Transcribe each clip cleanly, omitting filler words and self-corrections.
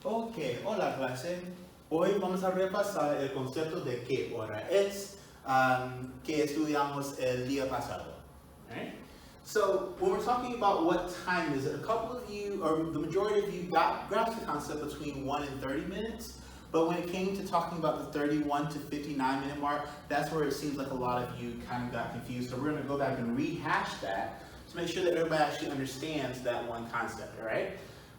Ok, hola clase. Hoy vamos a repasar el concepto de qué hora es que estudiamos el día pasado. Alright? So when we're talking about what time is it, a couple of you, or the majority of you, grasped the concept between 1 and 30 minutes. But when it came to talking about the 31 to 59 minute mark, that's where it seems like a lot of you kind of got confused. So we're going to go back and rehash that to make sure that everybody actually understands that one concept, all right?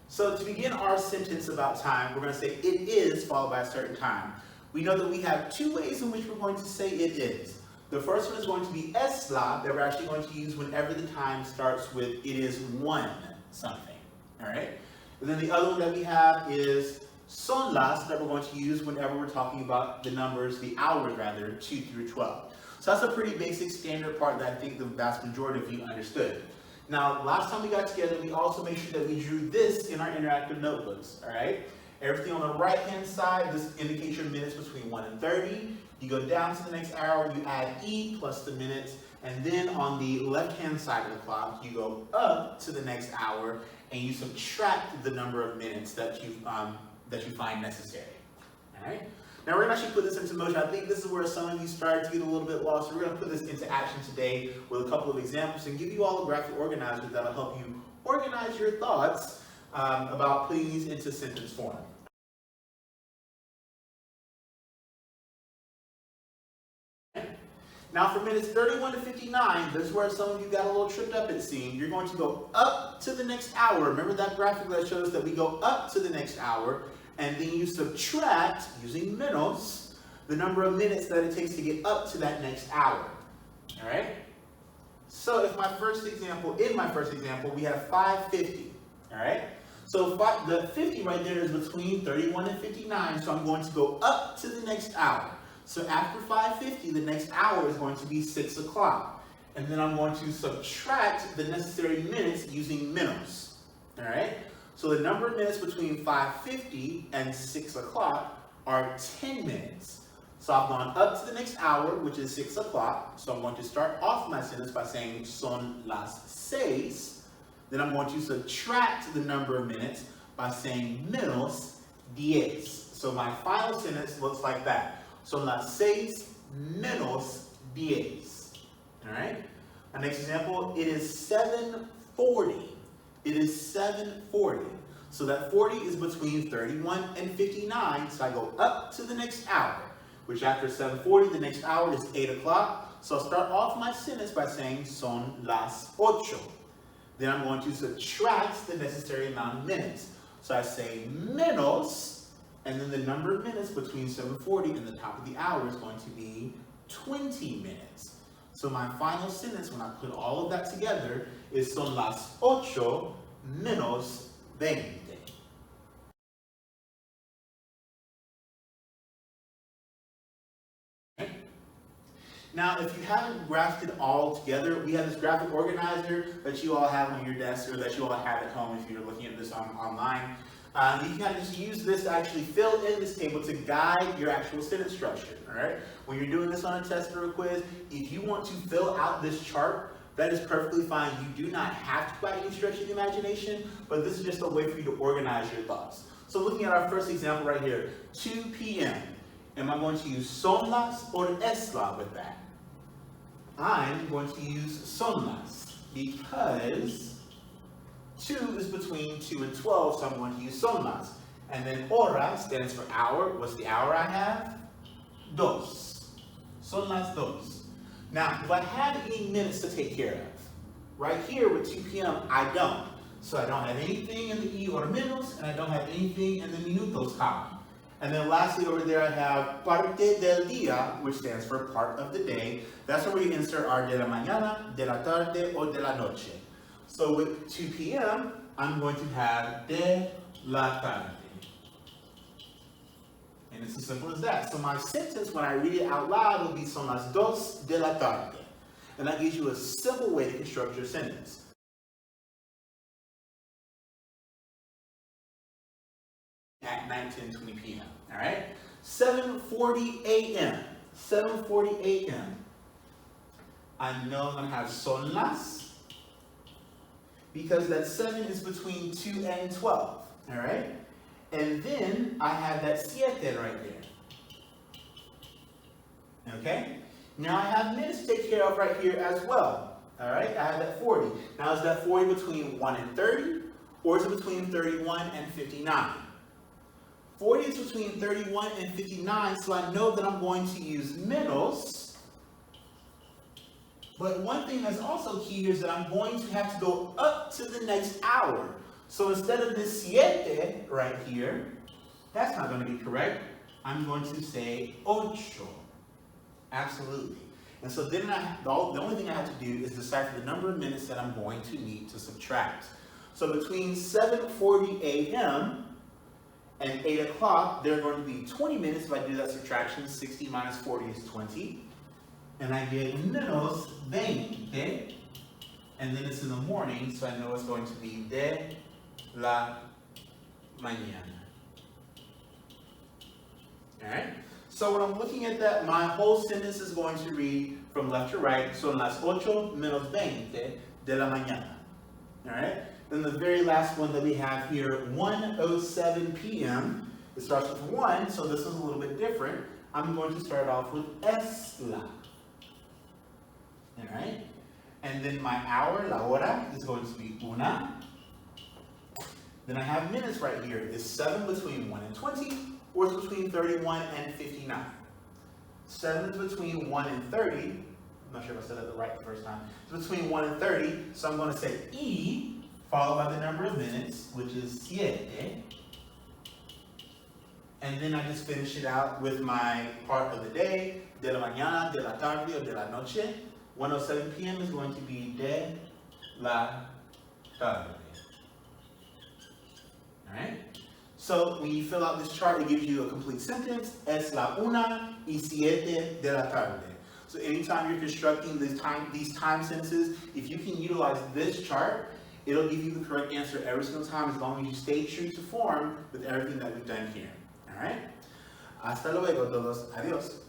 So to begin our sentence about time, we're going to say it is followed by a certain time. We know that we have two ways in which we're going to say it is. The first one is going to be esla, that we're actually going to use whenever the time starts with it is one something, all right? And then the other one that we have is son las, that we're going to use whenever we're talking about the numbers, the hours rather, 2 through 12. So that's a pretty basic standard part that I think the vast majority of you understood. Now, last time we got together, we also made sure that we drew this in our interactive notebooks, all right? Everything on the right-hand side, this indicates your minutes between 1 and 30. You go down to the next hour, you add E plus the minutes, and then on the left-hand side of the clock, you go up to the next hour, and you subtract the number of minutes that you find necessary, all right? Now we're going to actually put this into motion. I think this is where some of you started to get a little bit lost. So we're going to put this into action today with a couple of examples and give you all a graphic organizer that'll help you organize your thoughts about putting these into sentence form. Now for minutes 31 to 59, this is where some of you got a little tripped up it seemed. You're going to go up to the next hour. Remember that graphic that shows that we go up to the next hour, and then you subtract, using menos, the number of minutes that it takes to get up to that next hour. All right? So in my first example, we have 5:50. All right? So the 50 right there is between 31 and 59, so I'm going to go up to the next hour. So after 5:50, the next hour is going to be 6 o'clock. And then I'm going to subtract the necessary minutes using menos. All right? So the number of minutes between 5:50 and 6 o'clock are 10 minutes. So I've gone up to the next hour, which is 6 o'clock. So I'm going to start off my sentence by saying son las 6. Then I'm going to subtract the number of minutes by saying menos 10. So my final sentence looks like that. Son las 6 menos 10. All right? My next example, it is 7:40. It is 7:40. So that 40 is between 31 and 59. So I go up to the next hour, which after 7:40, the next hour is 8 o'clock. So I'll start off my sentence by saying son las 8. Then I'm going to subtract the necessary amount of minutes. So I say menos, and then the number of minutes between 7:40 and the top of the hour is going to be 20 minutes. So my final sentence, when I put all of that together, is son las 8 menos 20. Okay. Now, if you haven't grasped it all together, we have this graphic organizer that you all have on your desk, or that you all have at home if you're looking at this online. You can kind of just use this to actually fill in this table to guide your actual sentence structure, all right? When you're doing this on a test or a quiz, if you want to fill out this chart, that is perfectly fine. You do not have to by any stretch of the imagination, but this is just a way for you to organize your thoughts. So looking at our first example right here, 2 p.m. Am I going to use son las or esla with that? I'm going to use son las because 2 is between 2 and 12, so I'm going to use son las. And then hora stands for hour. What's the hour I have? Dos. Son las dos. Now, do I have any minutes to take care of? Right here with 2 p.m., I don't. So I don't have anything in the E or menos, and I don't have anything in the minutos column. And then lastly over there I have parte del día, which stands for part of the day. That's where we insert our de la mañana, de la tarde, or de la noche. So with 2 p.m., I'm going to have de la tarde. And it's as simple as that. So my sentence, when I read it out loud, will be son las 2 de la tarde. And that gives you a simple way to construct your sentence. At 9:10:20 p.m. All right? 7:40 a.m. 7:40 a.m. I know I'm going to have son las because that 7 is between 2 and 12. All right? And then I have that siete right there. Okay? Now I have minutes to take care of right here as well. All right? I have that 40. Now is that 40 between 1 and 30? Or is it between 31 and 59? 40 is between 31 and 59, so I know that I'm going to use menos. But one thing that's also key here is that I'm going to have to go up to the next hour. So instead of this siete right here, that's not going to be correct. I'm going to say ocho. Absolutely. And so then the only thing I have to do is decipher the number of minutes that I'm going to need to subtract. So between 7:40 a.m. and 8 o'clock, there are going to be 20 minutes if I do that subtraction. 60 minus 40 is 20. And I get menos 20. And then it's in the morning, so I know it's going to be de la mañana. Alright? So when I'm looking at that, my whole sentence is going to read from left to right. Son las 8 menos 20 de la mañana. Alright? Then the very last one that we have here, 1:07 p.m. It starts with 1, so this is a little bit different. I'm going to start off with es la. Alright? And then my hour, la hora, is going to be una. Then I have minutes right here. Is 7 between 1 and 20, or is between 31 and 59? 7 is between 1 and 30. I'm not sure if I said that right the first time. It's between 1 and 30, so I'm going to say E, followed by the number of minutes, which is siete. And then I just finish it out with my part of the day, de la mañana, de la tarde, or de la noche. 1:07 p.m. is going to be de la tarde. Alright? So when you fill out this chart, it gives you a complete sentence. Es la una y siete de la tarde. So anytime you're constructing these time sentences, if you can utilize this chart, it'll give you the correct answer every single time as long as you stay true to form with everything that we've done here. Alright? Hasta luego todos. Adiós.